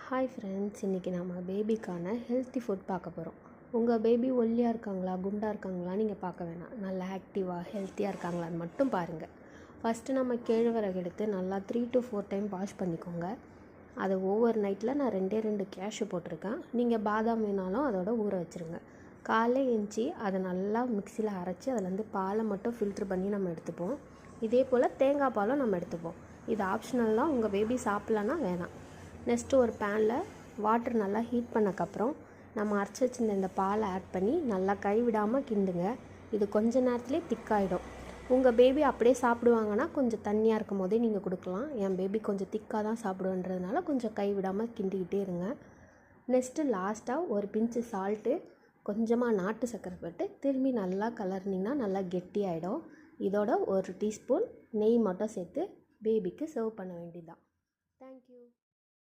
Hi friends, இன்றைக்கி நம்ம பேபிக்கான healthy food பார்க்க போகிறோம். உங்கள் பேபி ஒல்லியாக இருக்காங்களா, குண்டாக இருக்காங்களா நீங்கள் பார்க்க வேணாம். நல்லா ஆக்டிவாக ஹெல்த்தியாக இருக்காங்களான்னு மட்டும் பாருங்கள். ஃபஸ்ட்டு நம்ம கேழ்வரகு எடுத்து நல்லா 3 to 4 டைம் வாஷ் பண்ணிக்கோங்க. அதை ஓவர் நைட்டில் நான் 2 கேஷ்யூ போட்டிருக்கேன். நீங்கள் பாதாம் வேணாலும் அதோட ஊற வச்சுருங்க. காலைல எழுந்துச்சி அதை நல்லா மிக்சியில் அரைச்சி அதிலேருந்து பாலை மட்டும் ஃபில்ட்ரு பண்ணி நம்ம எடுத்துப்போம். இதே போல் தேங்காய் பாலும் நம்ம எடுத்துப்போம். இது ஆப்ஷனல்லாம், உங்கள் பேபி சாப்பிட்லன்னா வேணாம். நெக்ஸ்ட்டு ஒரு பேனில் வாட்டர் நல்லா ஹீட் பண்ணக்கப்புறம் நம்ம அரைச்சி வச்சுருந்த இந்த பாலை ஆட் பண்ணி நல்லா கைவிடாமல் கிண்டுங்க. இது கொஞ்ச நேரத்துலேயே திக்காகிடும். உங்கள் பேபி அப்படியே சாப்பிடுவாங்கன்னா கொஞ்சம் தண்ணியாக இருக்கும் போதே நீங்கள் கொடுக்கலாம். என் பேபி கொஞ்சம் திக்காக தான் சாப்பிடுன்றதுனால கொஞ்சம் கைவிடாமல் கிண்டிக்கிட்டே இருங்க. நெக்ஸ்ட்டு லாஸ்ட்டாக ஒரு பிஞ்சு சால்ட்டு, கொஞ்சமாக நாட்டு சர்க்கரை போட்டு திரும்பி நல்லா கலர்னிங்கன்னா நல்லா கெட்டியாகிடும். இதோட 1 டீஸ்பூன் நெய் மட்டும் சேர்த்து பேபிக்கு சர்வ் பண்ண வேண்டியதுதான். தேங்க்யூ.